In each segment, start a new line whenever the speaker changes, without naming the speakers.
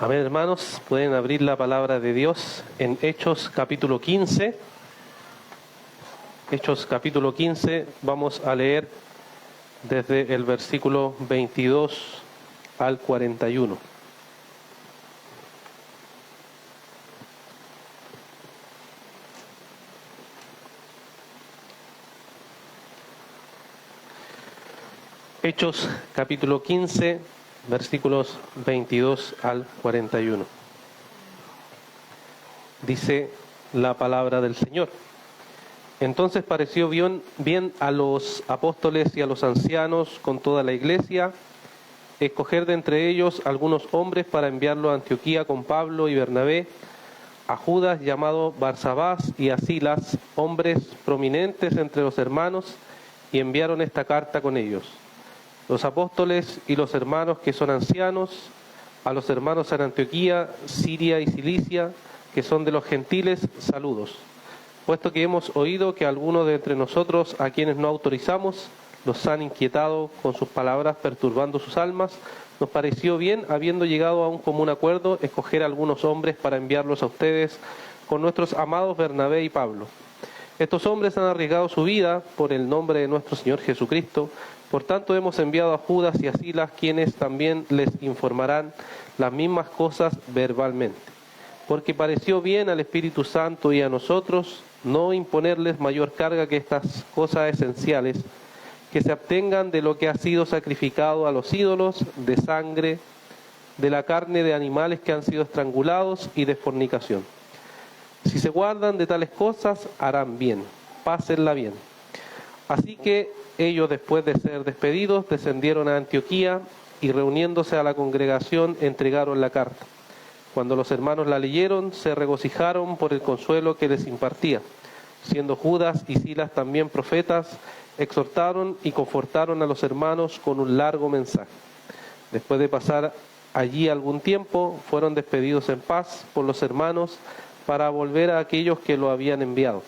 Amén, hermanos. Pueden abrir la palabra de Dios en Hechos capítulo 15. Hechos capítulo 15, vamos a leer desde el versículo 22 al 41. Hechos capítulo 15, versículos 22 al 41. Dice la palabra del Señor. Entonces pareció bien a los apóstoles y a los ancianos con toda la iglesia escoger de entre ellos algunos hombres para enviarlo a Antioquía con Pablo y Bernabé, a Judas llamado Barsabás y a Silas, hombres prominentes entre los hermanos, y enviaron esta carta con ellos. Los apóstoles y los hermanos que son ancianos, a los hermanos en Antioquía, Siria y Cilicia, que son de los gentiles, saludos. Puesto que hemos oído que algunos de entre nosotros, a quienes no autorizamos, los han inquietado con sus palabras, perturbando sus almas, nos pareció bien, habiendo llegado a un común acuerdo, escoger algunos hombres para enviarlos a ustedes con nuestros amados Bernabé y Pablo. Estos hombres han arriesgado su vida por el nombre de nuestro Señor Jesucristo. Por tanto, hemos enviado a Judas y a Silas, quienes también les informarán las mismas cosas verbalmente. Porque pareció bien al Espíritu Santo y a nosotros no imponerles mayor carga que estas cosas esenciales, que se abstengan de lo que ha sido sacrificado a los ídolos, de sangre, de la carne de animales que han sido estrangulados y de fornicación. Si se guardan de tales cosas, harán bien, pásenla bien. Así que ellos, después de ser despedidos, descendieron a Antioquía y reuniéndose a la congregación, entregaron la carta. Cuando los hermanos la leyeron, se regocijaron por el consuelo que les impartía. Siendo Judas y Silas también profetas, exhortaron y confortaron a los hermanos con un largo mensaje. Después de pasar allí algún tiempo, fueron despedidos en paz por los hermanos para volver a aquellos que lo habían enviado.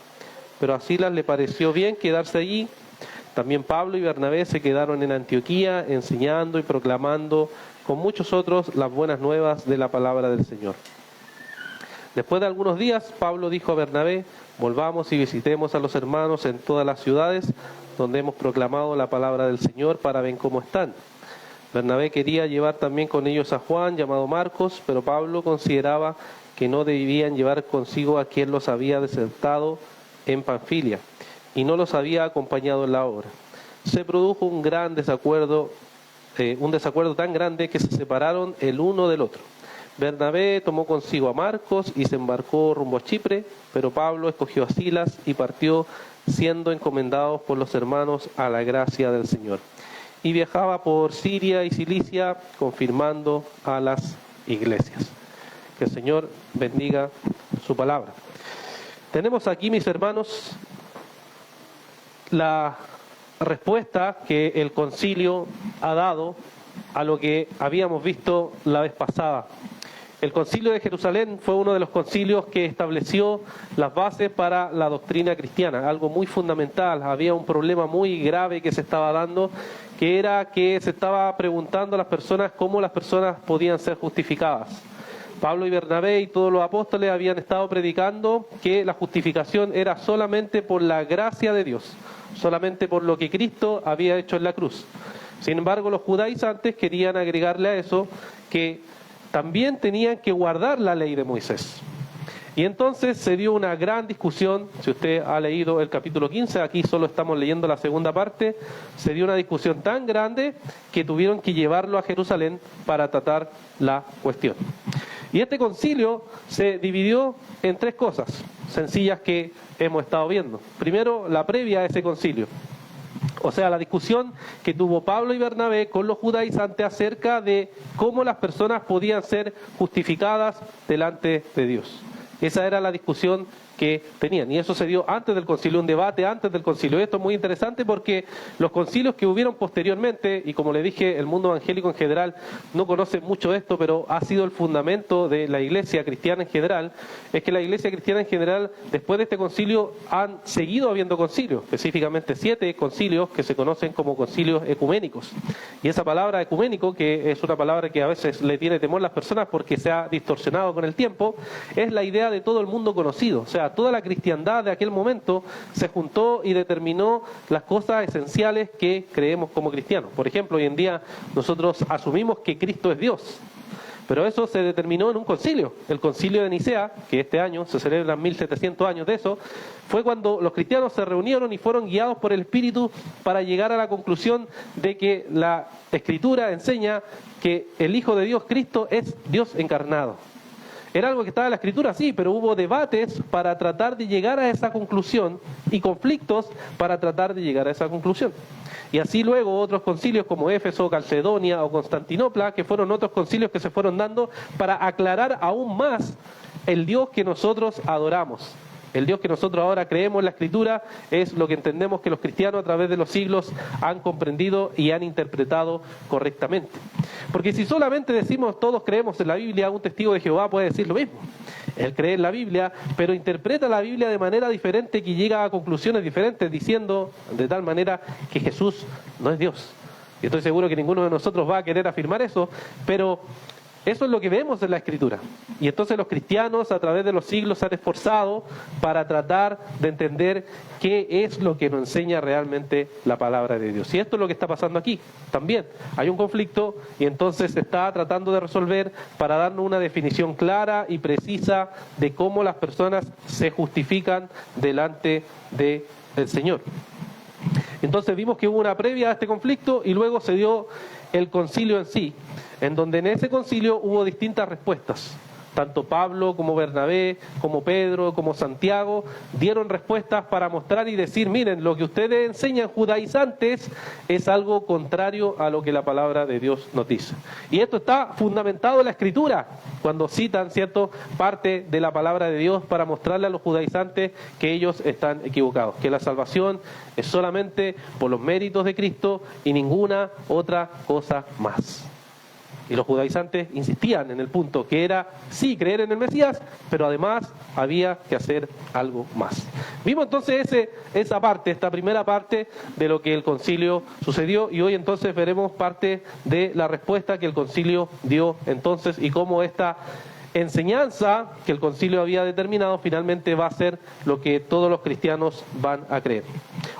Pero a Silas le pareció bien quedarse allí. También Pablo y Bernabé se quedaron en Antioquía, enseñando y proclamando con muchos otros las buenas nuevas de la palabra del Señor. Después de algunos días, Pablo dijo a Bernabé: volvamos y visitemos a los hermanos en todas las ciudades donde hemos proclamado la palabra del Señor, para ver cómo están. Bernabé quería llevar también con ellos a Juan, llamado Marcos, pero Pablo consideraba que no debían llevar consigo a quien los había desertado en Panfilia y no los había acompañado en la obra. Se produjo un desacuerdo tan grande que se separaron el uno del otro. Bernabé tomó consigo a Marcos y se embarcó rumbo a Chipre, pero Pablo escogió a Silas y partió, siendo encomendados por los hermanos a la gracia del Señor. Y viajaba por Siria y Cilicia, confirmando a las iglesias. Que el Señor bendiga su palabra. Tenemos aquí, mis hermanos, la respuesta que el concilio ha dado a lo que habíamos visto la vez pasada. El concilio de Jerusalén fue uno de los concilios que estableció las bases para la doctrina cristiana, algo muy fundamental. Había un problema muy grave que se estaba dando, que era que se estaba preguntando a las personas cómo las personas podían ser justificadas. Pablo y Bernabé y todos los apóstoles habían estado predicando que la justificación era solamente por la gracia de Dios, solamente por lo que Cristo había hecho en la cruz. Sin embargo, los judaizantes querían agregarle a eso que también tenían que guardar la ley de Moisés. Y entonces se dio una gran discusión. Si usted ha leído el capítulo 15, aquí solo estamos leyendo la segunda parte, se dio una discusión tan grande que tuvieron que llevarlo a Jerusalén para tratar la cuestión. Y este concilio se dividió en tres cosas sencillas que hemos estado viendo. Primero, la previa a ese concilio. O sea, la discusión que tuvo Pablo y Bernabé con los judaizantes acerca de cómo las personas podían ser justificadas delante de Dios. Esa era la discusión que tenían. Y eso se dio antes del concilio, un debate antes del concilio. Esto es muy interesante porque los concilios que hubieron posteriormente, y como le dije, el mundo evangélico en general no conoce mucho esto, pero ha sido el fundamento de la iglesia cristiana en general, es que la iglesia cristiana en general, después de este concilio, han seguido habiendo concilios, específicamente 7 concilios que se conocen como concilios ecuménicos. Y esa palabra ecuménico, que es una palabra que a veces le tiene temor a las personas porque se ha distorsionado con el tiempo, es la idea de todo el mundo conocido. O sea, toda la cristiandad de aquel momento se juntó y determinó las cosas esenciales que creemos como cristianos. Por ejemplo, hoy en día nosotros asumimos que Cristo es Dios, pero eso se determinó en un concilio. El concilio de Nicea, que este año se celebran 1700 años de eso, fue cuando los cristianos se reunieron y fueron guiados por el Espíritu para llegar a la conclusión de que la Escritura enseña que el Hijo de Dios, Cristo, es Dios encarnado. Era algo que estaba en la Escritura, sí, pero hubo debates para tratar de llegar a esa conclusión y conflictos para tratar de llegar a esa conclusión. Y así luego otros concilios como Éfeso, Calcedonia o Constantinopla, que fueron otros concilios que se fueron dando para aclarar aún más el Dios que nosotros adoramos. El Dios que nosotros ahora creemos en la Escritura es lo que entendemos que los cristianos a través de los siglos han comprendido y han interpretado correctamente. Porque si solamente decimos todos creemos en la Biblia, un testigo de Jehová puede decir lo mismo. Él cree en la Biblia, pero interpreta la Biblia de manera diferente, que llega a conclusiones diferentes, diciendo de tal manera que Jesús no es Dios. Y estoy seguro que ninguno de nosotros va a querer afirmar eso, pero eso es lo que vemos en la Escritura. Y entonces los cristianos a través de los siglos se han esforzado para tratar de entender qué es lo que nos enseña realmente la palabra de Dios. Y esto es lo que está pasando aquí también. Hay un conflicto y entonces se está tratando de resolver para darnos una definición clara y precisa de cómo las personas se justifican delante del Señor. Entonces vimos que hubo una previa a este conflicto y luego se dio el concilio en sí, en donde en ese concilio hubo distintas respuestas. Tanto Pablo como Bernabé, como Pedro, como Santiago, dieron respuestas para mostrar y decir, miren, lo que ustedes enseñan judaizantes es algo contrario a lo que la palabra de Dios nos dice. Y esto está fundamentado en la Escritura, cuando citan, ¿cierto?, parte de la palabra de Dios para mostrarle a los judaizantes que ellos están equivocados, que la salvación es solamente por los méritos de Cristo y ninguna otra cosa más. Y los judaizantes insistían en el punto que era, sí, creer en el Mesías, pero además había que hacer algo más. Vimos entonces esa parte, esta primera parte de lo que el concilio sucedió, y hoy entonces veremos parte de la respuesta que el concilio dio entonces y cómo esta enseñanza que el concilio había determinado finalmente va a ser lo que todos los cristianos van a creer.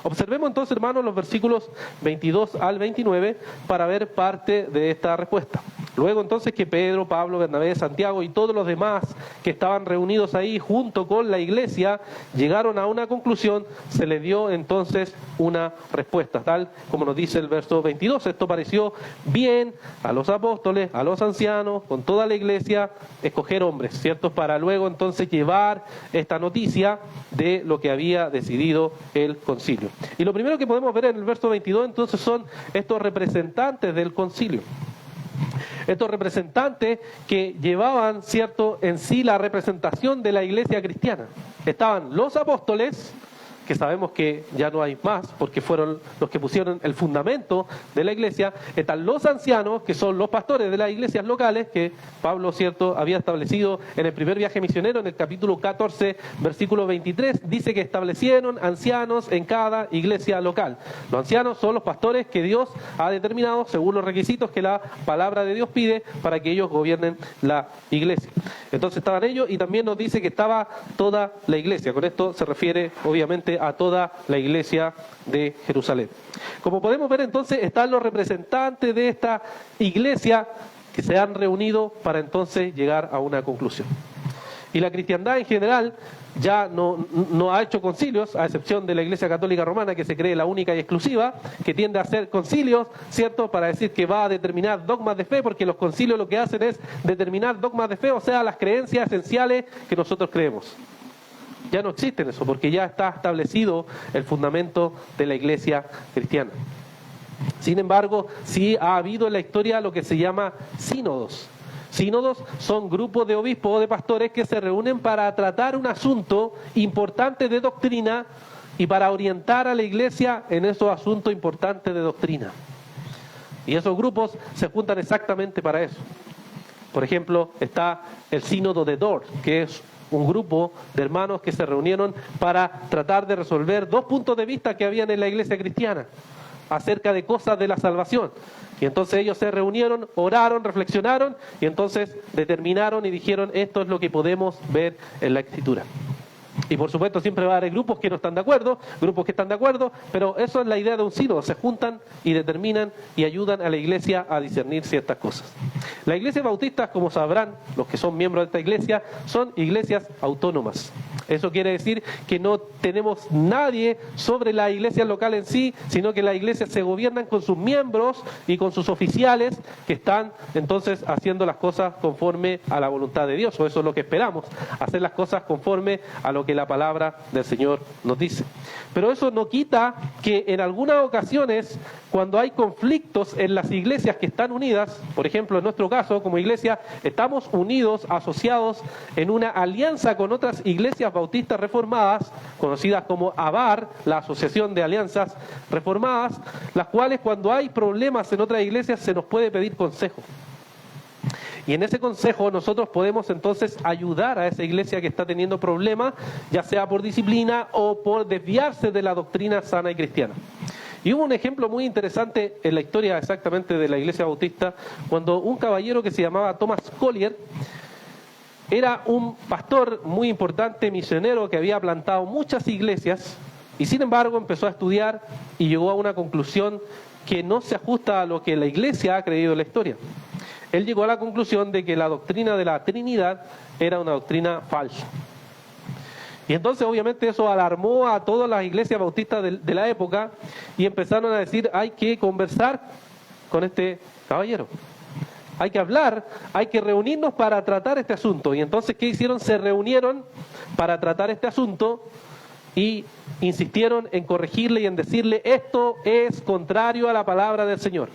Observemos entonces, hermanos, los versículos 22 al 29 para ver parte de esta respuesta. Luego entonces que Pedro, Pablo, Bernabé, Santiago y todos los demás que estaban reunidos ahí junto con la iglesia llegaron a una conclusión, se les dio entonces una respuesta, tal como nos dice el verso 22. Esto pareció bien a los apóstoles, a los ancianos, con toda la iglesia, escoger hombres, ¿cierto? Para luego entonces llevar esta noticia de lo que había decidido el concilio. Y lo primero que podemos ver en el verso 22 entonces son estos representantes del concilio. Estos representantes que llevaban, ¿cierto?, en sí la representación de la iglesia cristiana. Estaban los apóstoles, que sabemos que ya no hay más, porque fueron los que pusieron el fundamento de la iglesia. Están los ancianos, que son los pastores de las iglesias locales, que Pablo, ¿cierto?, había establecido en el primer viaje misionero, en el capítulo 14, versículo 23, dice que establecieron ancianos en cada iglesia local. Los ancianos son los pastores que Dios ha determinado según los requisitos que la palabra de Dios pide para que ellos gobiernen la iglesia. Entonces estaban ellos, y también nos dice que estaba toda la iglesia. Con esto se refiere obviamente a toda la iglesia de Jerusalén. Como podemos ver entonces, están los representantes de esta iglesia que se han reunido para entonces llegar a una conclusión. Y la cristiandad en general ya no ha hecho concilios, a excepción de la Iglesia Católica Romana, que se cree la única y exclusiva, que tiende a hacer concilios, ¿cierto?, para decir que va a determinar dogmas de fe, porque los concilios lo que hacen es determinar dogmas de fe, o sea, las creencias esenciales que nosotros creemos. Ya no existen eso, porque ya está establecido el fundamento de la iglesia cristiana. Sin embargo, sí ha habido en la historia lo que se llama sínodos. Sínodos son grupos de obispos o de pastores que se reúnen para tratar un asunto importante de doctrina y para orientar a la iglesia en esos asuntos importantes de doctrina. Y esos grupos se juntan exactamente para eso. Por ejemplo, está el Sínodo de Dort, que es un grupo de hermanos que se reunieron para tratar de resolver dos puntos de vista que habían en la iglesia cristiana acerca de cosas de la salvación. Y entonces ellos se reunieron, oraron, reflexionaron y entonces determinaron y dijeron: esto es lo que podemos ver en la Escritura. Y por supuesto siempre va a haber grupos que no están de acuerdo, grupos que están de acuerdo, pero eso es la idea de un sínodo: se juntan y determinan y ayudan a la iglesia a discernir ciertas cosas. Las iglesias bautistas, como sabrán los que son miembros de esta iglesia, son iglesias autónomas. Eso quiere decir que no tenemos nadie sobre la iglesia local en sí, sino que las iglesias se gobiernan con sus miembros y con sus oficiales que están entonces haciendo las cosas conforme a la voluntad de Dios, o eso es lo que esperamos, hacer las cosas conforme a lo que la palabra del Señor nos dice. Pero eso no quita que en algunas ocasiones, cuando hay conflictos en las iglesias que están unidas, por ejemplo en nuestro caso como iglesia, estamos unidos, asociados en una alianza con otras iglesias bautistas reformadas, conocidas como ABAR, la Asociación de Alianzas Reformadas, las cuales cuando hay problemas en otras iglesias se nos puede pedir consejo. Y en ese consejo nosotros podemos entonces ayudar a esa iglesia que está teniendo problemas, ya sea por disciplina o por desviarse de la doctrina sana y cristiana. Y hubo un ejemplo muy interesante en la historia exactamente de la iglesia bautista, cuando un caballero que se llamaba Thomas Collier era un pastor muy importante, misionero, que había plantado muchas iglesias y sin embargo empezó a estudiar y llegó a una conclusión que no se ajusta a lo que la iglesia ha creído en la historia. Él llegó a la conclusión de que la doctrina de la Trinidad era una doctrina falsa. Y entonces obviamente eso alarmó a todas las iglesias bautistas de la época y empezaron a decir: hay que conversar con este caballero, hay que hablar, hay que reunirnos para tratar este asunto. Y entonces ¿qué hicieron? Se reunieron para tratar este asunto y insistieron en corregirle y en decirle: esto es contrario a la palabra del Señor.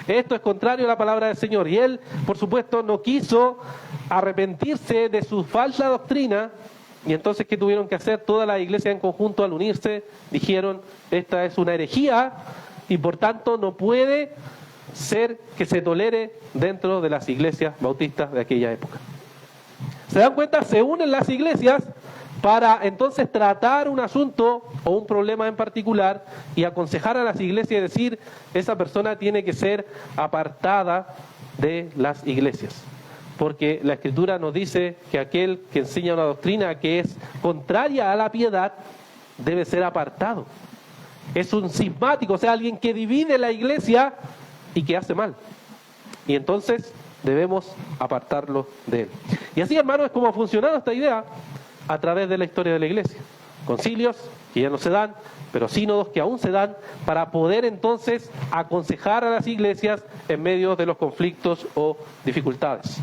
Esto es contrario a la palabra del Señor. Y él, por supuesto, no quiso arrepentirse de su falsa doctrina. Y entonces, ¿qué tuvieron que hacer? Toda la iglesia en conjunto, al unirse, dijeron: esta es una herejía y por tanto no puede ser que se tolere dentro de las iglesias bautistas de aquella época. ¿Se dan cuenta? Se unen las iglesias para entonces tratar un asunto o un problema en particular y aconsejar a las iglesias y decir: esa persona tiene que ser apartada de las iglesias. Porque la Escritura nos dice que aquel que enseña una doctrina que es contraria a la piedad debe ser apartado. Es un cismático, o sea, alguien que divide la iglesia y que hace mal. Y entonces debemos apartarlo de él. Y así, hermanos, es como ha funcionado esta idea a través de la historia de la iglesia. Concilios que ya no se dan, pero sínodos que aún se dan para poder entonces aconsejar a las iglesias en medio de los conflictos o dificultades.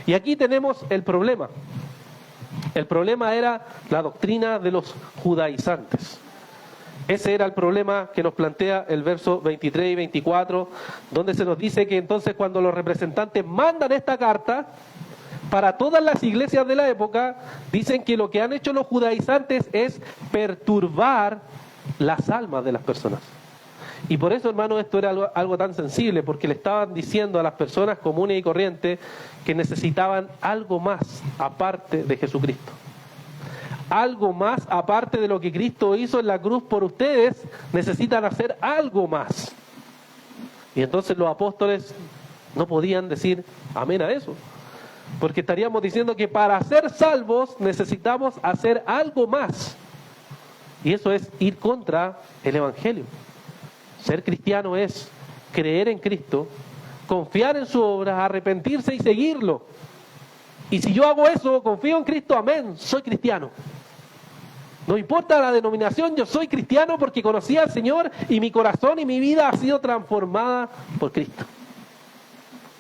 Y aquí tenemos el problema. El problema era la doctrina de los judaizantes. Ese era el problema que nos plantea el verso 23 y 24, donde se nos dice que entonces cuando los representantes mandan esta carta para todas las iglesias de la época, dicen que lo que han hecho los judaizantes es perturbar las almas de las personas. Y por eso, hermano, esto era algo tan sensible, porque le estaban diciendo a las personas comunes y corrientes que necesitaban algo más aparte de Jesucristo. Algo más aparte de lo que Cristo hizo en la cruz por ustedes, necesitan hacer algo más. Y entonces los apóstoles no podían decir amén a eso, porque estaríamos diciendo que para ser salvos necesitamos hacer algo más. Y eso es ir contra el Evangelio. Ser cristiano es creer en Cristo, confiar en su obra, arrepentirse y seguirlo. Y si yo hago eso, confío en Cristo, amén, soy cristiano. No importa la denominación, yo soy cristiano porque conocí al Señor y mi corazón y mi vida ha sido transformada por Cristo.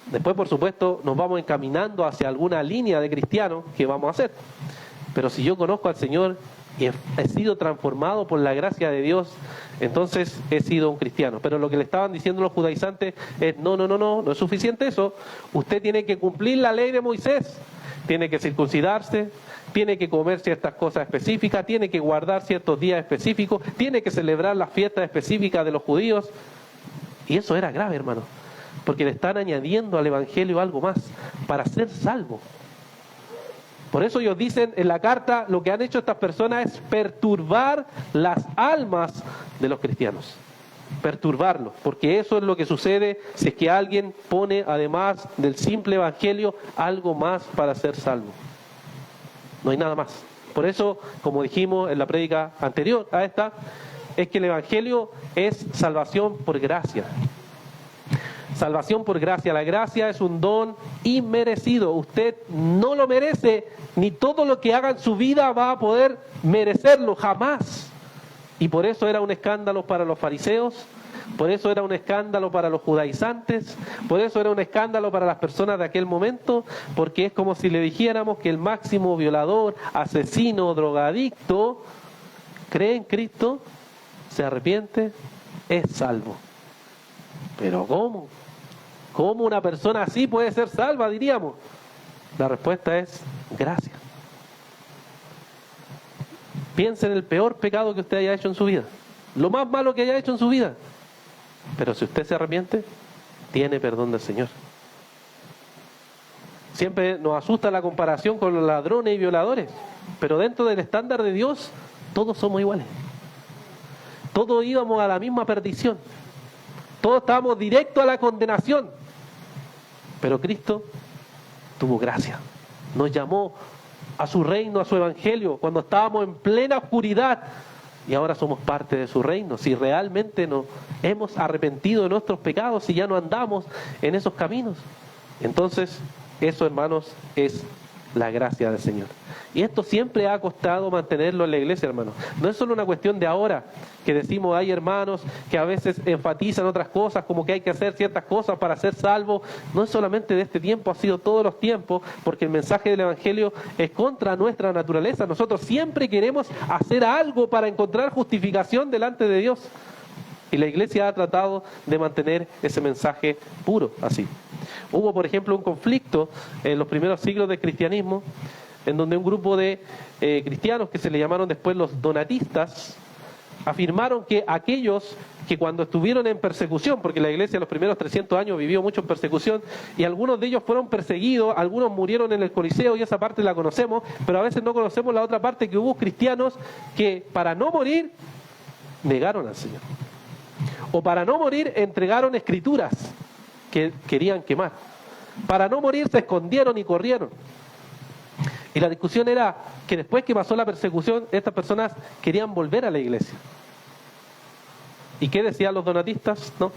Después, por supuesto, nos vamos encaminando hacia alguna línea de cristiano que vamos a hacer. Pero si yo conozco al Señor y he sido transformado por la gracia de Dios, entonces he sido un cristiano. Pero lo que le estaban diciendo los judaizantes es, no es suficiente eso. Usted tiene que cumplir la ley de Moisés. Tiene que circuncidarse, tiene que comer ciertas cosas específicas, tiene que guardar ciertos días específicos, tiene que celebrar las fiestas específicas de los judíos. Y eso era grave, hermano, porque le están añadiendo al evangelio algo más para ser salvo. Por eso ellos dicen en la carta, lo que han hecho estas personas es perturbar las almas de los cristianos. Perturbarlos, porque eso es lo que sucede si es que alguien pone, además del simple evangelio, algo más para ser salvo. No hay nada más. Por eso, como dijimos en la prédica anterior a esta, es que el evangelio es salvación por gracia. Salvación por gracia. La gracia es un don inmerecido. Usted no lo merece, ni todo lo que haga en su vida va a poder merecerlo, jamás. Y por eso era un escándalo para los fariseos, por eso era un escándalo para los judaizantes, por eso era un escándalo para las personas de aquel momento, porque es como si le dijéramos que el máximo violador, asesino, drogadicto, cree en Cristo, se arrepiente, es salvo. Pero ¿cómo? ¿Cómo una persona así puede ser salva, diríamos? La respuesta es gracia. Piense en el peor pecado que usted haya hecho en su vida, lo más malo que haya hecho en su vida. Pero si usted se arrepiente, tiene perdón del Señor. Siempre nos asusta la comparación con los ladrones y violadores, pero dentro del estándar de Dios, todos somos iguales. Todos íbamos a la misma perdición. Todos estábamos directos a la condenación. Pero Cristo tuvo gracia. Nos llamó a su reino, a su evangelio, cuando estábamos en plena oscuridad, y ahora somos parte de su reino. Si realmente nos hemos arrepentido de nuestros pecados y ya no andamos en esos caminos, entonces eso, hermanos, es la gracia del Señor. Y esto siempre ha costado mantenerlo en la iglesia, hermanos. No es solo una cuestión de ahora, que decimos, hay hermanos que a veces enfatizan otras cosas, como que hay que hacer ciertas cosas para ser salvo. No es solamente de este tiempo, ha sido todos los tiempos, porque el mensaje del evangelio es contra nuestra naturaleza. Nosotros siempre queremos hacer algo para encontrar justificación delante de Dios. Y la iglesia ha tratado de mantener ese mensaje puro, así. Hubo, por ejemplo, un conflicto en los primeros siglos del cristianismo, en donde un grupo de cristianos que se le llamaron después los donatistas, afirmaron que aquellos que cuando estuvieron en persecución, porque la iglesia en los primeros 300 años vivió mucho en persecución, y algunos de ellos fueron perseguidos, algunos murieron en el Coliseo, y esa parte la conocemos, pero a veces no conocemos la otra parte, que hubo cristianos que para no morir, negaron al Señor. O para no morir, entregaron escrituras que querían quemar. Para no morir, se escondieron y corrieron. Y la discusión era que después que pasó la persecución, estas personas querían volver a la iglesia. ¿Y qué decían los donatistas? No,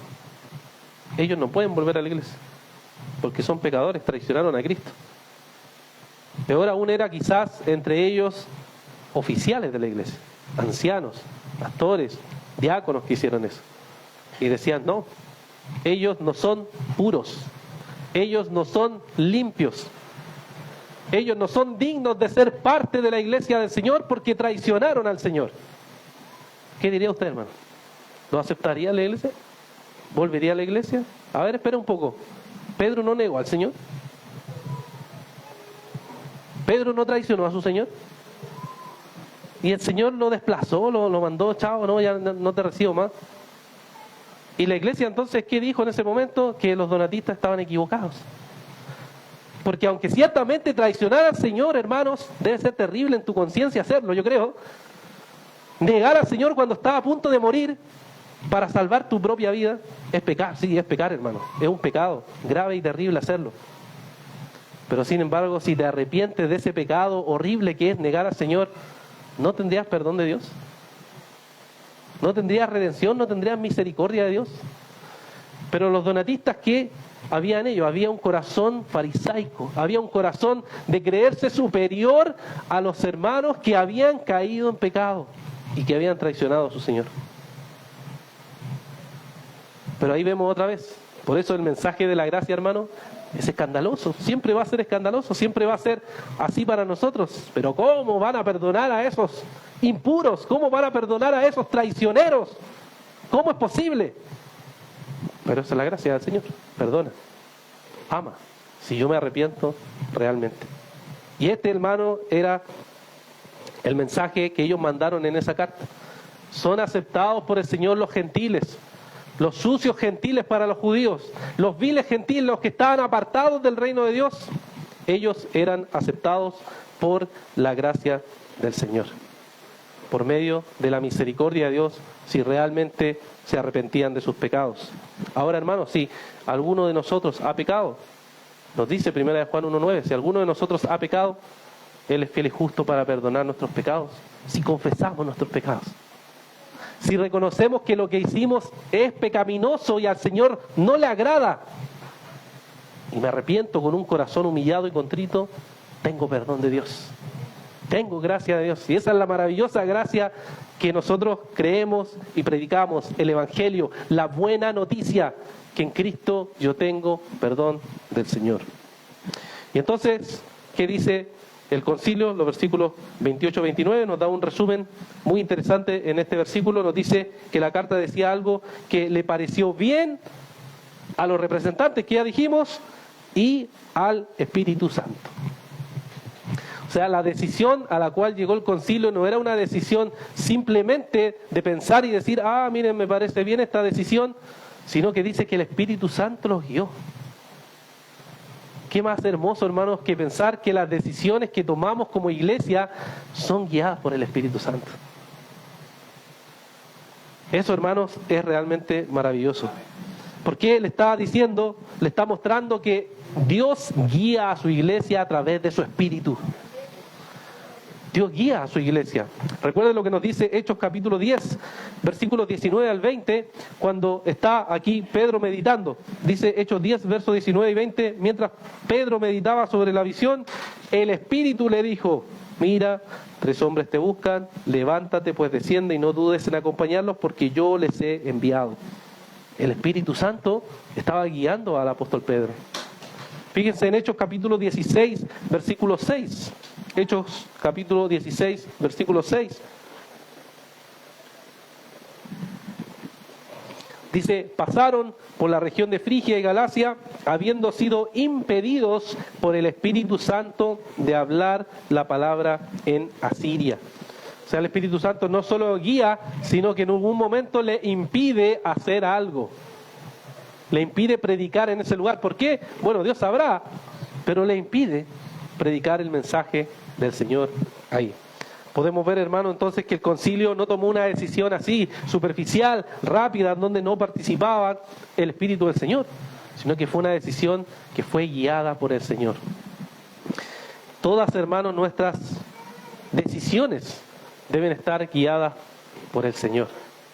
ellos no pueden volver a la iglesia, porque son pecadores, traicionaron a Cristo. Peor aún era quizás entre ellos oficiales de la iglesia, ancianos, pastores, diáconos que hicieron eso. Y decían, no, ellos no son puros, ellos no son limpios, ellos no son dignos de ser parte de la iglesia del Señor porque traicionaron al Señor. ¿Qué diría usted, hermano? ¿Lo aceptaría la iglesia? ¿Volvería a la iglesia? A ver, espera un poco. ¿Pedro no negó al Señor? ¿Pedro no traicionó a su Señor? ¿Y el Señor lo desplazó, lo mandó, chao, no, ya no te recibo más? Y la iglesia entonces, ¿qué dijo en ese momento? Que los donatistas estaban equivocados. Porque aunque ciertamente traicionar al Señor, hermanos, debe ser terrible en tu conciencia hacerlo, yo creo. Negar al Señor cuando está a punto de morir para salvar tu propia vida es pecar, sí, es pecar, hermano. Es un pecado grave y terrible hacerlo. Pero sin embargo, si te arrepientes de ese pecado horrible que es negar al Señor, ¿no tendrías perdón de Dios? ¿No tendrías redención? ¿No tendrías misericordia de Dios? Pero los donatistas, ¿qué había en ellos? Había un corazón farisaico, había un corazón de creerse superior a los hermanos que habían caído en pecado y que habían traicionado a su Señor. Pero ahí vemos otra vez, por eso el mensaje de la gracia, hermano, es escandaloso, siempre va a ser escandaloso, siempre va a ser así para nosotros. Pero ¿cómo van a perdonar a esos impuros? ¿Cómo van a perdonar a esos traicioneros? ¿Cómo es posible? Pero esa es la gracia del Señor. Perdona, ama, si yo me arrepiento realmente. Y este, hermano, era el mensaje que ellos mandaron en esa carta. Son aceptados por el Señor los gentiles, los sucios gentiles para los judíos, los viles gentiles, los que estaban apartados del reino de Dios. Ellos eran aceptados por la gracia del Señor, por medio de la misericordia de Dios, si realmente se arrepentían de sus pecados. Ahora, hermanos, si alguno de nosotros ha pecado, nos dice 1 Juan 1:9, si alguno de nosotros ha pecado, Él es fiel y justo para perdonar nuestros pecados, si confesamos nuestros pecados. Si reconocemos que lo que hicimos es pecaminoso y al Señor no le agrada, y me arrepiento con un corazón humillado y contrito, tengo perdón de Dios. Tengo gracia de Dios. Y esa es la maravillosa gracia que nosotros creemos y predicamos, el Evangelio, la buena noticia, que en Cristo yo tengo perdón del Señor. Y entonces, ¿qué dice el concilio? Los versículos 28-29 nos da un resumen muy interesante en este versículo. Nos dice que la carta decía algo que le pareció bien a los representantes que ya dijimos y al Espíritu Santo. O sea, la decisión a la cual llegó el concilio no era una decisión simplemente de pensar y decir, miren, me parece bien esta decisión, sino que dice que el Espíritu Santo los guió. Qué más hermoso, hermanos, que pensar que las decisiones que tomamos como iglesia son guiadas por el Espíritu Santo. Eso, hermanos, es realmente maravilloso. Porque le está diciendo, le está mostrando que Dios guía a su iglesia a través de su Espíritu. Dios guía a su iglesia. Recuerden lo que nos dice Hechos capítulo 10, versículos 19 al 20, cuando está aquí Pedro meditando. Dice Hechos 10, versos 19 y 20, mientras Pedro meditaba sobre la visión, el Espíritu le dijo, mira, 3 hombres te buscan, levántate, pues desciende y no dudes en acompañarlos porque yo les he enviado. El Espíritu Santo estaba guiando al apóstol Pedro. Fíjense en Hechos capítulo 16, versículo 6. Hechos capítulo 16, versículo 6. Dice, pasaron por la región de Frigia y Galacia, habiendo sido impedidos por el Espíritu Santo de hablar la palabra en Asiria. O sea, el Espíritu Santo no solo guía, sino que en algún momento le impide hacer algo. Le impide predicar en ese lugar. ¿Por qué? Bueno, Dios sabrá, pero le impide predicar el mensaje del Señor ahí. Podemos ver, hermano, entonces que el concilio no tomó una decisión así, superficial, rápida, donde no participaba el Espíritu del Señor, sino que fue una decisión que fue guiada por el Señor. Todas, hermanos, nuestras decisiones deben estar guiadas por el Señor.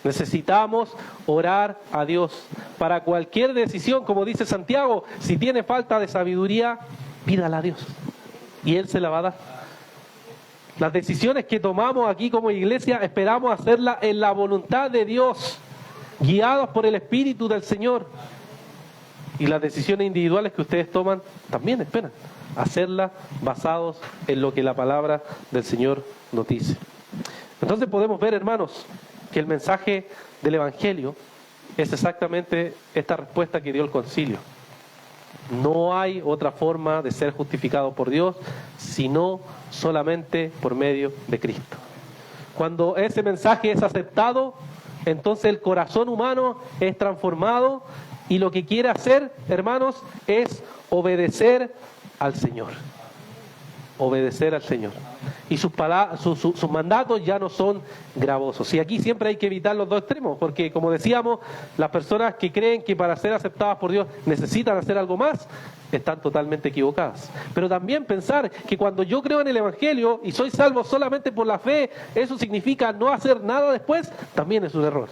Necesitamos orar a Dios para cualquier decisión, como dice Santiago, si tiene falta de sabiduría, pídala a Dios y Él se la va a dar. Las decisiones que tomamos aquí como iglesia esperamos hacerlas en la voluntad de Dios, guiados por el Espíritu del Señor. Y las decisiones individuales que ustedes toman también esperan hacerlas basados en lo que la palabra del Señor nos dice. Entonces podemos ver, hermanos, que el mensaje del Evangelio es exactamente esta respuesta que dio el concilio. No hay otra forma de ser justificado por Dios, sino solamente por medio de Cristo. Cuando ese mensaje es aceptado, entonces el corazón humano es transformado y lo que quiere hacer, hermanos, es obedecer al Señor. Obedecer al Señor. Y sus mandatos ya no son gravosos. Y aquí siempre hay que evitar los dos extremos, porque como decíamos, las personas que creen que para ser aceptadas por Dios necesitan hacer algo más, están totalmente equivocadas. Pero también pensar que cuando yo creo en el Evangelio y soy salvo solamente por la fe, eso significa no hacer nada después, también es un error.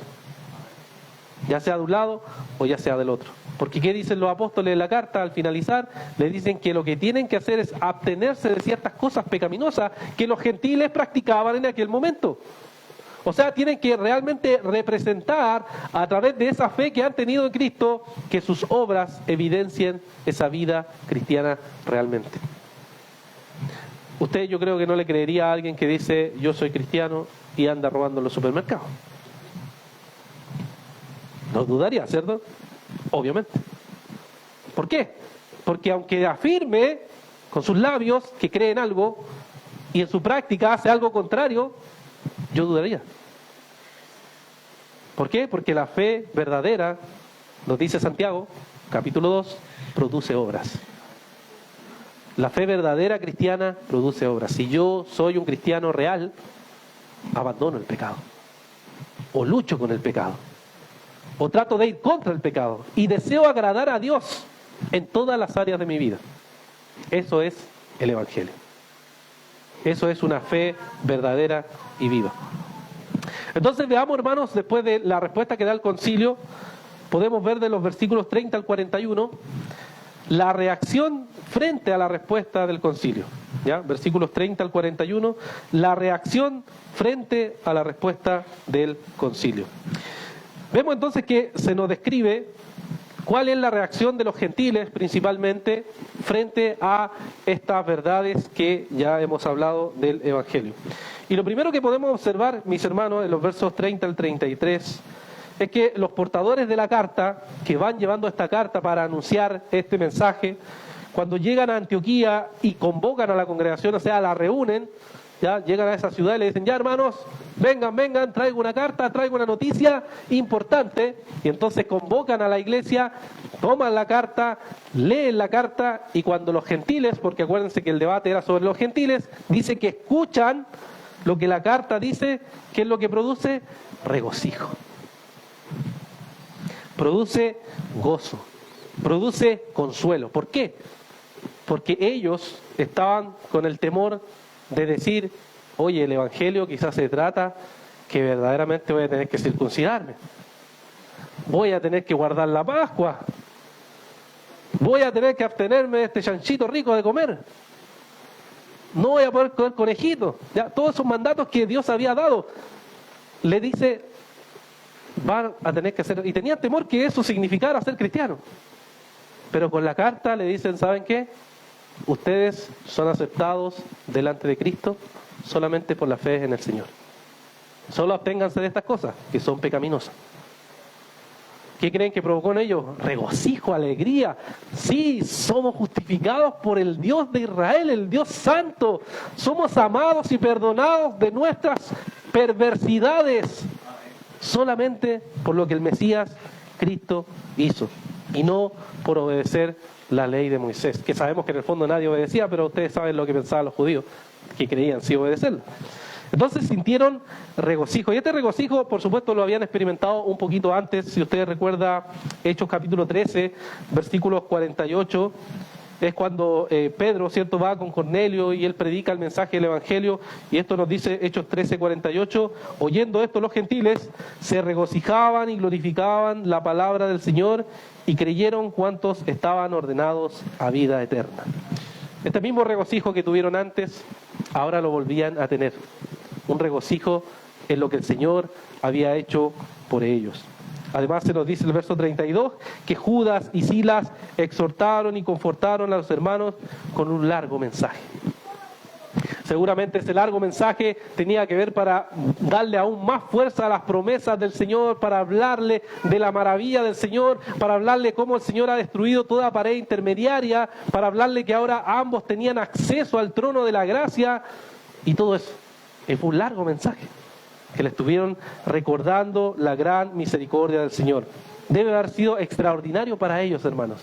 Ya sea de un lado o ya sea del otro. Porque ¿qué dicen los apóstoles en la carta al finalizar? Le dicen que lo que tienen que hacer es abstenerse de ciertas cosas pecaminosas que los gentiles practicaban en aquel momento. O sea, tienen que realmente representar a través de esa fe que han tenido en Cristo, que sus obras evidencien esa vida cristiana realmente. Usted, yo creo que no le creería a alguien que dice yo soy cristiano y anda robando en los supermercados. No dudaría, ¿cierto? Obviamente. ¿Por qué? Porque aunque afirme con sus labios que cree en algo y en su práctica hace algo contrario, yo dudaría. ¿Por qué? Porque la fe verdadera, nos dice Santiago, capítulo 2, produce obras. La fe verdadera cristiana produce obras. Si yo soy un cristiano real, abandono el pecado, o lucho con el pecado, o trato de ir contra el pecado, y deseo agradar a Dios en todas las áreas de mi vida. Eso es el Evangelio. Eso es una fe verdadera y viva. Entonces veamos, hermanos, después de la respuesta que da el concilio, podemos ver de los versículos 30 al 41, la reacción frente a la respuesta del concilio. ¿Ya? Versículos 30 al 41, la reacción frente a la respuesta del concilio. Vemos entonces que se nos describe cuál es la reacción de los gentiles principalmente frente a estas verdades que ya hemos hablado del Evangelio. Y lo primero que podemos observar, mis hermanos, en los versos 30 al 33, es que los portadores de la carta, que van llevando esta carta para anunciar este mensaje, cuando llegan a Antioquía y convocan a la congregación, o sea, la reúnen, ya llegan a esa ciudad y le dicen, ya hermanos, vengan, traigo una carta, traigo una noticia importante, y entonces convocan a la iglesia, toman la carta, leen la carta, y cuando los gentiles, porque acuérdense que el debate era sobre los gentiles, dice que escuchan lo que la carta dice, ¿qué es lo que produce? Regocijo. Produce gozo, produce consuelo. ¿Por qué? Porque ellos estaban con el temor de decir, oye, el Evangelio quizás se trata que verdaderamente voy a tener que circuncidarme, voy a tener que guardar la Pascua, voy a tener que abstenerme de este chanchito rico de comer, no voy a poder comer conejito. Ya, todos esos mandatos que Dios había dado, le dice, van a tener que hacer, y tenían temor que eso significara ser cristiano. Pero con la carta le dicen, ¿saben qué? Ustedes son aceptados delante de Cristo solamente por la fe en el Señor. Solo absténganse de estas cosas que son pecaminosas. ¿Qué creen que provocó en ellos? Regocijo, alegría. Sí, somos justificados por el Dios de Israel, el Dios santo. Somos amados y perdonados de nuestras perversidades solamente por lo que el Mesías Cristo hizo, y no por obedecer la ley de Moisés, que sabemos que en el fondo nadie obedecía, pero ustedes saben lo que pensaban los judíos, que creían sí obedecerla. Entonces sintieron regocijo, y este regocijo por supuesto lo habían experimentado un poquito antes. Si ustedes recuerdan Hechos capítulo 13, versículos 48, es cuando Pedro, ¿cierto?, va con Cornelio y él predica el mensaje del Evangelio, y esto nos dice Hechos 13, 48, oyendo esto los gentiles se regocijaban y glorificaban la palabra del Señor, y creyeron cuantos estaban ordenados a vida eterna. Este mismo regocijo que tuvieron antes, ahora lo volvían a tener, un regocijo en lo que el Señor había hecho por ellos. Además se nos dice el verso 32 que Judas y Silas exhortaron y confortaron a los hermanos con un largo mensaje. Seguramente ese largo mensaje tenía que ver para darle aún más fuerza a las promesas del Señor, para hablarle de la maravilla del Señor, para hablarle cómo el Señor ha destruido toda pared intermediaria, para hablarle que ahora ambos tenían acceso al trono de la gracia, y todo eso. Fue un largo mensaje que le estuvieron recordando la gran misericordia del Señor. Debe haber sido extraordinario para ellos, hermanos.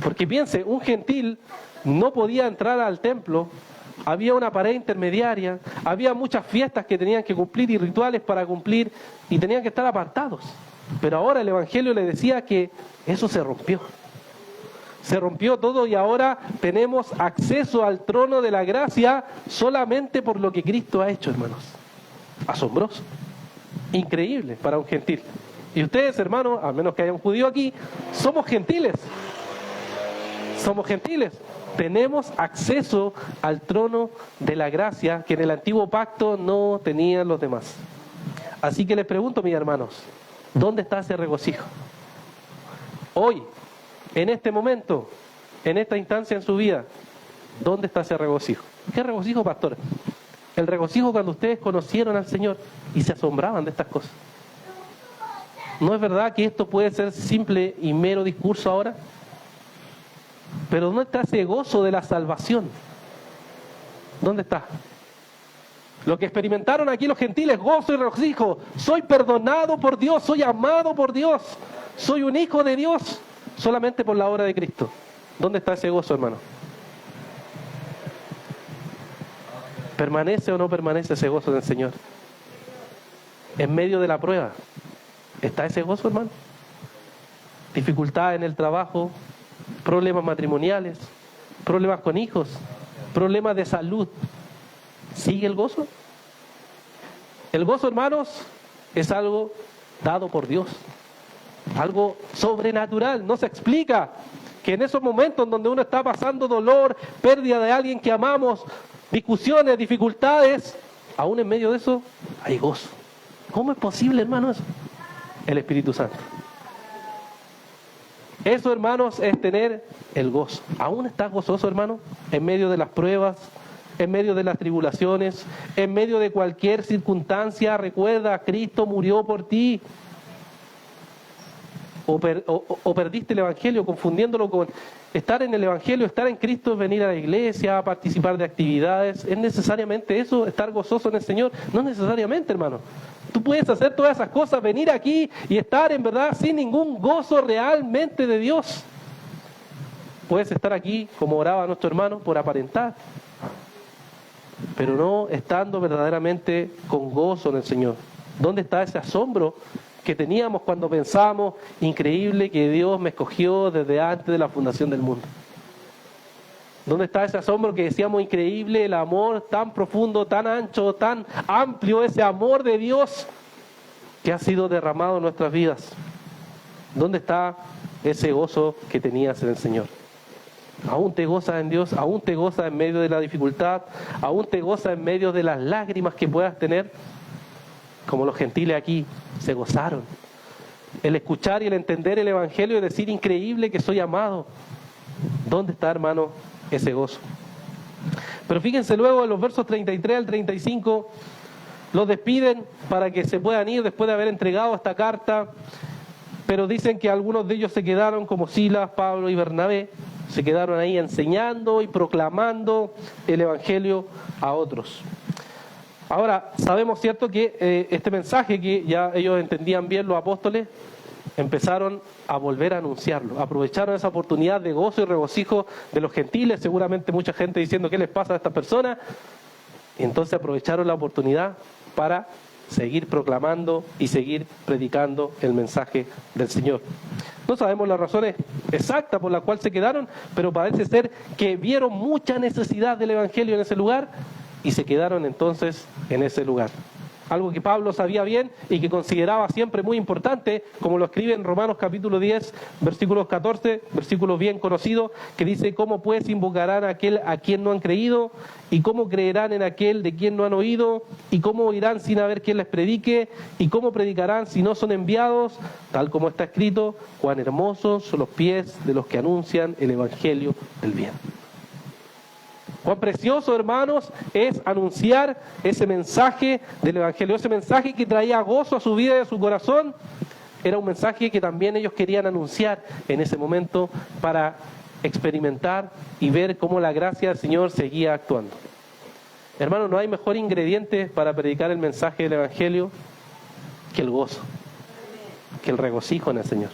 Porque piense, un gentil no podía entrar al templo, había una pared intermediaria, había muchas fiestas que tenían que cumplir y rituales para cumplir, y tenían que estar apartados. Pero ahora el Evangelio le decía que eso se rompió. Se rompió todo, y ahora tenemos acceso al trono de la gracia solamente por lo que Cristo ha hecho, hermanos. Asombroso, increíble para un gentil. Y ustedes, hermanos, a menos que haya un judío aquí, somos gentiles. Somos gentiles. Tenemos acceso al trono de la gracia que en el antiguo pacto no tenían los demás. Así que les pregunto, mis hermanos, ¿dónde está ese regocijo? Hoy, en este momento, en esta instancia en su vida, ¿dónde está ese regocijo? ¿Qué regocijo, pastor? El regocijo cuando ustedes conocieron al Señor y se asombraban de estas cosas. ¿No es verdad que esto puede ser simple y mero discurso ahora? Pero ¿dónde está ese gozo de la salvación? ¿Dónde está? Lo que experimentaron aquí los gentiles, gozo y regocijo. Soy perdonado por Dios, soy amado por Dios, soy un hijo de Dios, solamente por la obra de Cristo. ¿Dónde está ese gozo, hermano? ¿Permanece o no permanece ese gozo del Señor? En medio de la prueba, ¿está ese gozo, hermano? Dificultad en el trabajo, problemas matrimoniales, problemas con hijos, problemas de salud. ¿Sigue el gozo? El gozo, hermanos, es algo dado por Dios, algo sobrenatural, no se explica. Que en esos momentos donde uno está pasando dolor, pérdida de alguien que amamos, discusiones, dificultades, aún en medio de eso hay gozo. ¿Cómo es posible, hermanos? El Espíritu Santo. Eso, hermanos, es tener el gozo. ¿Aún estás gozoso, hermano? En medio de las pruebas, en medio de las tribulaciones, en medio de cualquier circunstancia. Recuerda, Cristo murió por ti. O perdiste el Evangelio confundiéndolo con estar en el Evangelio, estar en Cristo, es venir a la iglesia, participar de actividades. ¿Es necesariamente eso, estar gozoso en el Señor? No necesariamente, hermano. Tú puedes hacer todas esas cosas, venir aquí y estar en verdad sin ningún gozo realmente de Dios. Puedes estar aquí, como oraba nuestro hermano, por aparentar, pero no estando verdaderamente con gozo en el Señor. ¿Dónde está ese asombro que teníamos cuando pensábamos, increíble que Dios me escogió desde antes de la fundación del mundo? ¿Dónde está ese asombro que decíamos, increíble el amor tan profundo, tan ancho, tan amplio, ese amor de Dios que ha sido derramado en nuestras vidas? ¿Dónde está ese gozo que tenías en el Señor? ¿Aún te gozas en Dios? ¿Aún te gozas en medio de la dificultad? ¿Aún te gozas en medio de las lágrimas que puedas tener? Como los gentiles aquí se gozaron. El escuchar y el entender el Evangelio y decir, increíble que soy amado. ¿Dónde está, hermano, ese gozo? Pero fíjense luego en los versos 33 al 35, los despiden para que se puedan ir después de haber entregado esta carta, pero dicen que algunos de ellos se quedaron, como Silas, Pablo y Bernabé, se quedaron ahí enseñando y proclamando el Evangelio a otros. Ahora, sabemos, ¿cierto?, que este mensaje que ya ellos entendían bien los apóstoles, empezaron a volver a anunciarlo, aprovecharon esa oportunidad de gozo y regocijo de los gentiles, seguramente mucha gente diciendo qué les pasa a estas personas, y entonces aprovecharon la oportunidad para seguir proclamando y seguir predicando el mensaje del Señor. No sabemos las razones exactas por las cuales se quedaron, pero parece ser que vieron mucha necesidad del Evangelio en ese lugar y se quedaron entonces en ese lugar. Algo que Pablo sabía bien y que consideraba siempre muy importante, como lo escribe en Romanos capítulo 10, versículos 14, versículo bien conocido, que dice, ¿cómo pues invocarán a aquel a quien no han creído? ¿Y cómo creerán en aquel de quien no han oído? ¿Y cómo oirán sin haber quien les predique? ¿Y cómo predicarán si no son enviados? Tal como está escrito, cuán hermosos son los pies de los que anuncian el evangelio del bien. Cuán precioso, hermanos, es anunciar ese mensaje del Evangelio, ese mensaje que traía gozo a su vida y a su corazón. Era un mensaje que también ellos querían anunciar en ese momento para experimentar y ver cómo la gracia del Señor seguía actuando. Hermanos, no hay mejor ingrediente para predicar el mensaje del Evangelio que el gozo, que el regocijo en el Señor.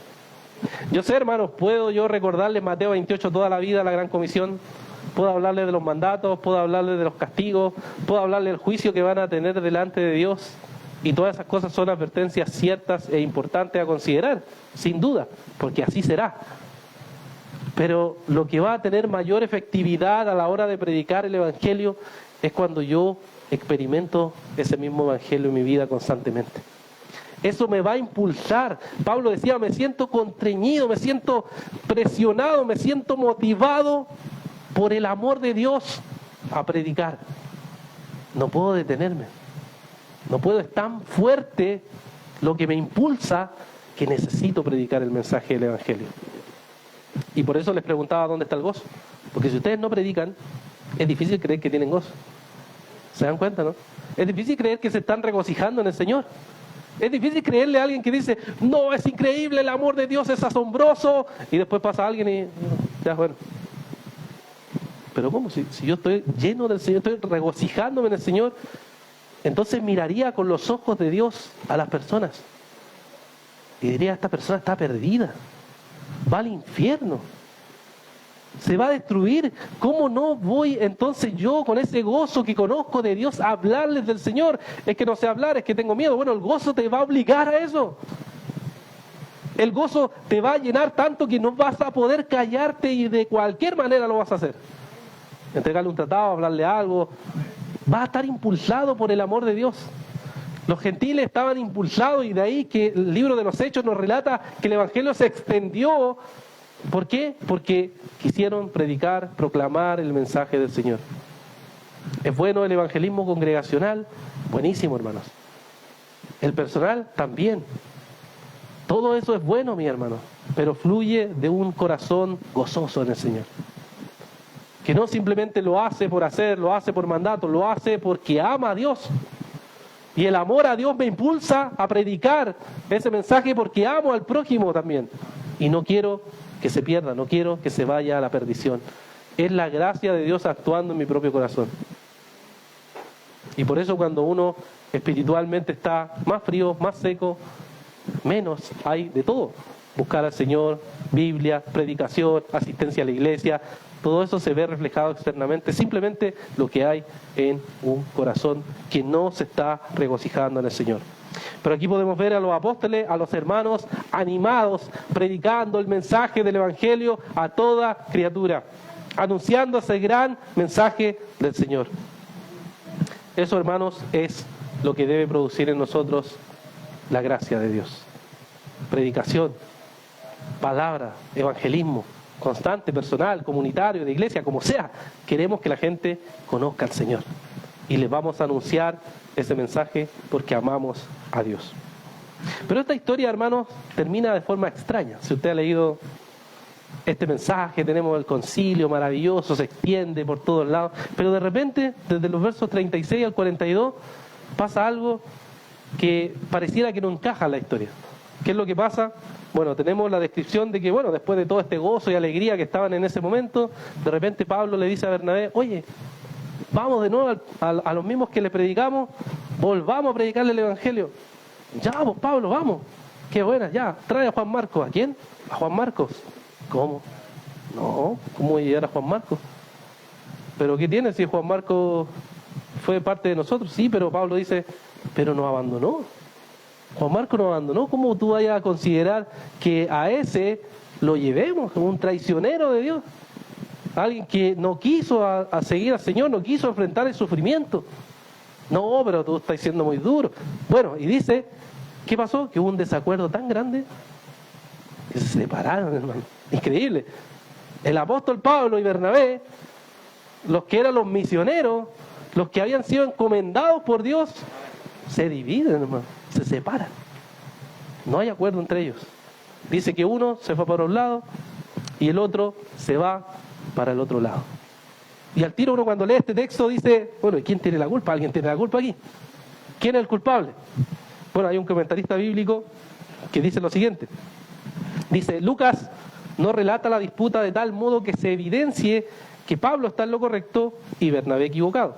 Yo sé, hermanos, puedo yo recordarles Mateo 28 toda la vida, la gran comisión. Puedo hablarles de los mandatos, puedo hablarles de los castigos, puedo hablarles del juicio que van a tener delante de Dios. Y todas esas cosas son advertencias ciertas e importantes a considerar, sin duda, porque así será. Pero lo que va a tener mayor efectividad a la hora de predicar el Evangelio es cuando yo experimento ese mismo Evangelio en mi vida constantemente. Eso me va a impulsar. Pablo decía, me siento constreñido, me siento presionado, me siento motivado por el amor de Dios a predicar. No puedo detenerme. No puedo, es tan fuerte lo que me impulsa que necesito predicar el mensaje del Evangelio. Y por eso les preguntaba dónde está el gozo. Porque si ustedes no predican, es difícil creer que tienen gozo. ¿Se dan cuenta, no? Es difícil creer que se están regocijando en el Señor. Es difícil creerle a alguien que dice, no, es increíble, el amor de Dios es asombroso, y después pasa alguien y ya, bueno. Pero ¿cómo? Si yo estoy lleno del Señor, estoy regocijándome en el Señor, entonces miraría con los ojos de Dios a las personas y diría, esta persona está perdida, va al infierno, se va a destruir. ¿Cómo no voy entonces yo con ese gozo que conozco de Dios a hablarles del Señor? Es que no sé hablar, es que tengo miedo. Bueno, el gozo te va a obligar a eso. El gozo te va a llenar tanto que no vas a poder callarte y de cualquier manera lo vas a hacer. Entregarle un tratado, hablarle algo. Va a estar impulsado por el amor de Dios. Los gentiles estaban impulsados y de ahí que el libro de los Hechos nos relata que el Evangelio se extendió. ¿Por qué? Porque quisieron predicar, proclamar el mensaje del Señor. ¿Es bueno el evangelismo congregacional? Buenísimo, hermanos. El personal también. Todo eso es bueno, mi hermano, pero fluye de un corazón gozoso en el Señor. Que no simplemente lo hace por hacer, lo hace por mandato, lo hace porque ama a Dios. Y el amor a Dios me impulsa a predicar ese mensaje porque amo al prójimo también. Y no quiero que se pierda, no quiero que se vaya a la perdición. Es la gracia de Dios actuando en mi propio corazón. Y por eso cuando uno espiritualmente está más frío, más seco, menos hay de todo. Buscar al Señor, Biblia, predicación, asistencia a la iglesia, todo eso se ve reflejado externamente, simplemente lo que hay en un corazón que no se está regocijando en el Señor. Pero aquí podemos ver a los apóstoles, a los hermanos animados, predicando el mensaje del Evangelio a toda criatura, anunciando ese gran mensaje del Señor. Eso, hermanos, es lo que debe producir en nosotros la gracia de Dios. Predicación, palabra, evangelismo, constante, personal, comunitario, de iglesia, como sea. Queremos que la gente conozca al Señor. Y les vamos a anunciar ese mensaje porque amamos a Dios. Pero esta historia, hermanos, termina de forma extraña. Si usted ha leído este mensaje, tenemos el concilio maravilloso, se extiende por todos lados, pero de repente, desde los versos 36 al 42, pasa algo que pareciera que no encaja en la historia. ¿Qué es lo que pasa? Bueno, tenemos la descripción de que, bueno, después de todo este gozo y alegría que estaban en ese momento, de repente Pablo le dice a Bernabé, oye, vamos de nuevo a los mismos que le predicamos, volvamos a predicarle el Evangelio. Ya, pues Pablo, vamos. Qué buena, ya, trae a Juan Marcos. ¿A quién? A Juan Marcos. ¿Cómo? No, ¿cómo voy a llegar a Juan Marcos? ¿Pero qué tiene si Juan Marcos fue parte de nosotros? Sí, pero Pablo dice, pero nos abandonó. Juan Marcos nos abandonó. ¿Cómo tú vayas a considerar que a ese lo llevemos como un traicionero de Dios? Alguien que no quiso a seguir al Señor, no quiso enfrentar el sufrimiento. No, pero tú estás siendo muy duro. Bueno, y dice, ¿qué pasó? Que hubo un desacuerdo tan grande que se separaron, hermano. Increíble. El apóstol Pablo y Bernabé, los que eran los misioneros, los que habían sido encomendados por Dios, se dividen, hermano, se separan. No hay acuerdo entre ellos. Dice que uno se fue para un lado y el otro se va para el otro lado. Y al tiro uno cuando lee este texto dice, bueno, ¿y quién tiene la culpa? ¿Alguien tiene la culpa aquí? ¿Quién es el culpable? Bueno, hay un comentarista bíblico que dice lo siguiente. Dice, Lucas no relata la disputa de tal modo que se evidencie que Pablo está en lo correcto y Bernabé equivocado.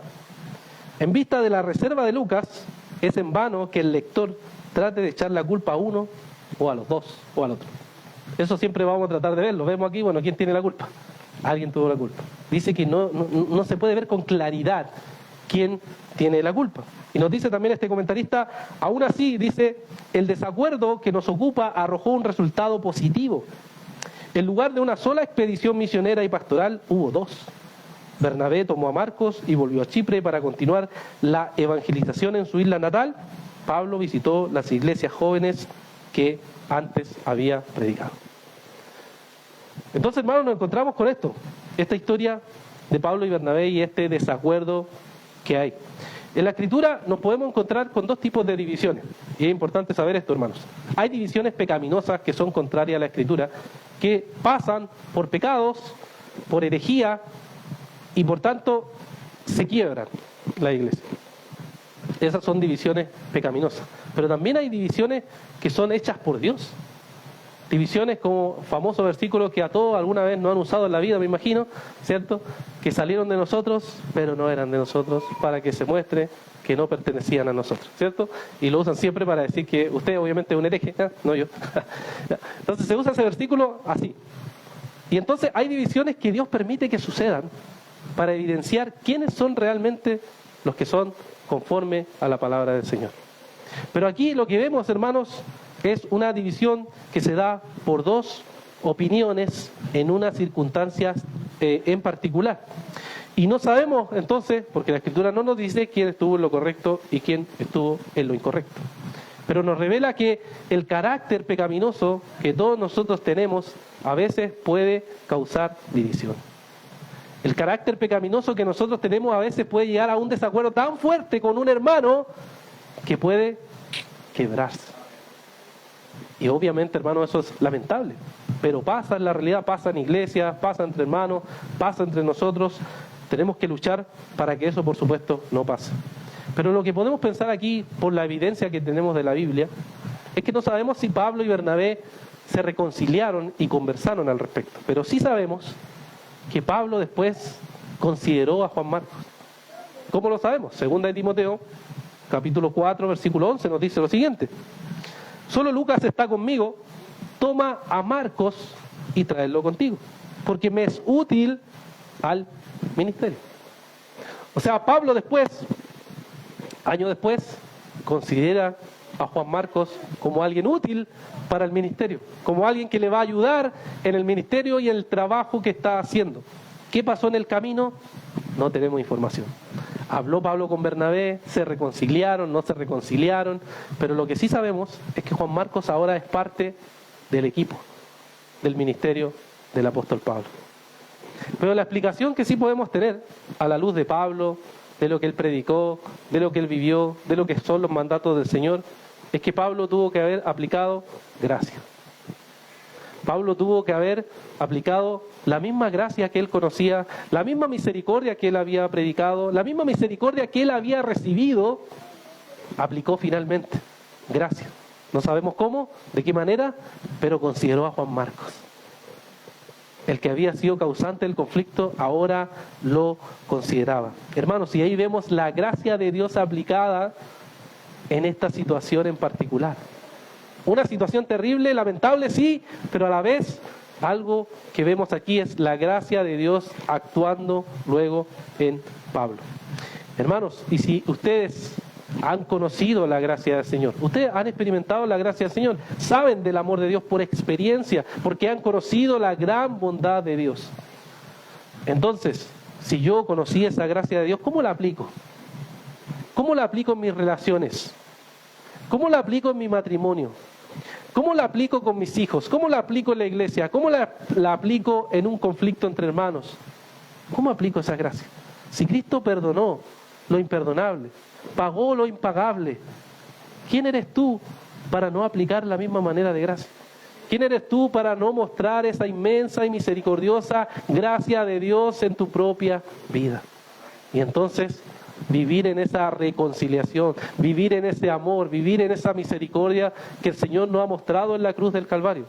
En vista de la reserva de Lucas, es en vano que el lector trate de echar la culpa a uno o a los dos o al otro. Eso siempre vamos a tratar de verlo. Vemos aquí, bueno, ¿quién tiene la culpa? Alguien tuvo la culpa. Dice que no se puede ver con claridad quién tiene la culpa. Y nos dice también este comentarista, aún así, dice, el desacuerdo que nos ocupa arrojó un resultado positivo. En lugar de una sola expedición misionera y pastoral, hubo dos. Bernabé tomó a Marcos y volvió a Chipre para continuar la evangelización en su isla natal. Pablo visitó las iglesias jóvenes que antes había predicado. Entonces, hermanos, nos encontramos con esto, esta historia de Pablo y Bernabé y este desacuerdo que hay. En la Escritura nos podemos encontrar con dos tipos de divisiones, y es importante saber esto, hermanos. Hay divisiones pecaminosas que son contrarias a la Escritura, que pasan por pecados, por herejía, y por tanto se quiebran la iglesia. Esas son divisiones pecaminosas. Pero también hay divisiones que son hechas por Dios. Divisiones como famoso versículo que a todos alguna vez no han usado en la vida, me imagino, ¿cierto? Que salieron de nosotros, pero no eran de nosotros, para que se muestre que no pertenecían a nosotros, ¿cierto? Y lo usan siempre para decir que usted obviamente es un hereje, ¿eh? No yo. Entonces se usa ese versículo así. Y entonces hay divisiones que Dios permite que sucedan para evidenciar quiénes son realmente los que son conforme a la palabra del Señor. Pero aquí lo que vemos, hermanos, es una división que se da por dos opiniones en unas circunstancias en particular. Y no sabemos entonces, porque la Escritura no nos dice quién estuvo en lo correcto y quién estuvo en lo incorrecto. Pero nos revela que el carácter pecaminoso que todos nosotros tenemos a veces puede causar división. El carácter pecaminoso que nosotros tenemos a veces puede llegar a un desacuerdo tan fuerte con un hermano que puede quebrarse. Y obviamente, hermano, eso es lamentable. Pero pasa en la realidad, pasa en iglesias, pasa entre hermanos, pasa entre nosotros. Tenemos que luchar para que eso, por supuesto, no pase. Pero lo que podemos pensar aquí, por la evidencia que tenemos de la Biblia, es que no sabemos si Pablo y Bernabé se reconciliaron y conversaron al respecto. Pero sí sabemos que Pablo después consideró a Juan Marcos. ¿Cómo lo sabemos? Segunda de Timoteo, capítulo 4, versículo 11, nos dice lo siguiente: solo Lucas está conmigo, toma a Marcos y tráelo contigo, porque me es útil al ministerio. O sea, Pablo después, años después, considera a Juan Marcos como alguien útil para el ministerio, como alguien que le va a ayudar en el ministerio y en el trabajo que está haciendo. ¿Qué pasó en el camino? No tenemos información. Habló Pablo con Bernabé, se reconciliaron, no se reconciliaron, pero lo que sí sabemos es que Juan Marcos ahora es parte del equipo, del ministerio del apóstol Pablo. Pero la explicación que sí podemos tener a la luz de Pablo, de lo que él predicó, de lo que él vivió, de lo que son los mandatos del Señor, es que Pablo tuvo que haber aplicado gracia. Pablo tuvo que haber aplicado la misma gracia que él conocía, la misma misericordia que él había predicado, la misma misericordia que él había recibido, aplicó finalmente gracia. No sabemos cómo, de qué manera, pero consideró a Juan Marcos. El que había sido causante del conflicto ahora lo consideraba. Hermanos, y ahí vemos la gracia de Dios aplicada en esta situación en particular. Una situación terrible, lamentable, sí, pero a la vez algo que vemos aquí es la gracia de Dios actuando luego en Pablo. Hermanos, y si ustedes han conocido la gracia del Señor, ustedes han experimentado la gracia del Señor, saben del amor de Dios por experiencia, porque han conocido la gran bondad de Dios. Entonces, si yo conocí esa gracia de Dios, ¿cómo la aplico? ¿Cómo la aplico en mis relaciones? ¿Cómo la aplico en mi matrimonio? ¿Cómo la aplico con mis hijos? ¿Cómo la aplico en la iglesia? ¿Cómo la aplico en un conflicto entre hermanos? ¿Cómo aplico esa gracia? Si Cristo perdonó lo imperdonable, pagó lo impagable, ¿quién eres tú para no aplicar la misma manera de gracia? ¿Quién eres tú para no mostrar esa inmensa y misericordiosa gracia de Dios en tu propia vida? Y entonces vivir en esa reconciliación, vivir en ese amor, vivir en esa misericordia que el Señor nos ha mostrado en la cruz del Calvario,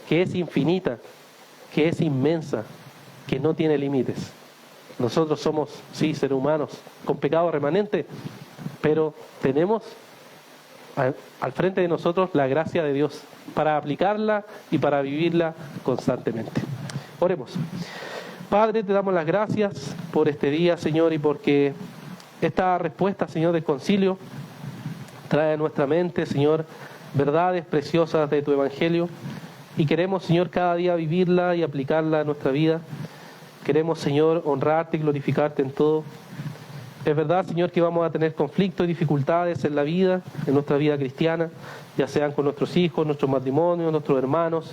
que es infinita, que es inmensa, que no tiene límites. Nosotros somos, sí, seres humanos con pecado remanente, pero tenemos al frente de nosotros la gracia de Dios para aplicarla y para vivirla constantemente. Oremos. Padre, te damos las gracias por este día, Señor, y porque esta respuesta, Señor, del concilio trae a nuestra mente, Señor, verdades preciosas de tu Evangelio, y queremos, Señor, cada día vivirla y aplicarla a nuestra vida. Queremos, Señor, honrarte y glorificarte en todo. Es verdad, Señor, que vamos a tener conflictos y dificultades en la vida, en nuestra vida cristiana, ya sean con nuestros hijos, nuestros matrimonios, nuestros hermanos.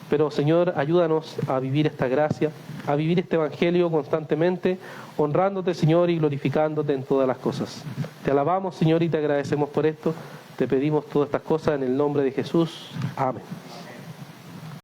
Pero, Señor, ayúdanos a vivir esta gracia, a vivir este Evangelio constantemente, honrándote, Señor, y glorificándote en todas las cosas. Te alabamos, Señor, y te agradecemos por esto. Te pedimos todas estas cosas en el nombre de Jesús. Amén.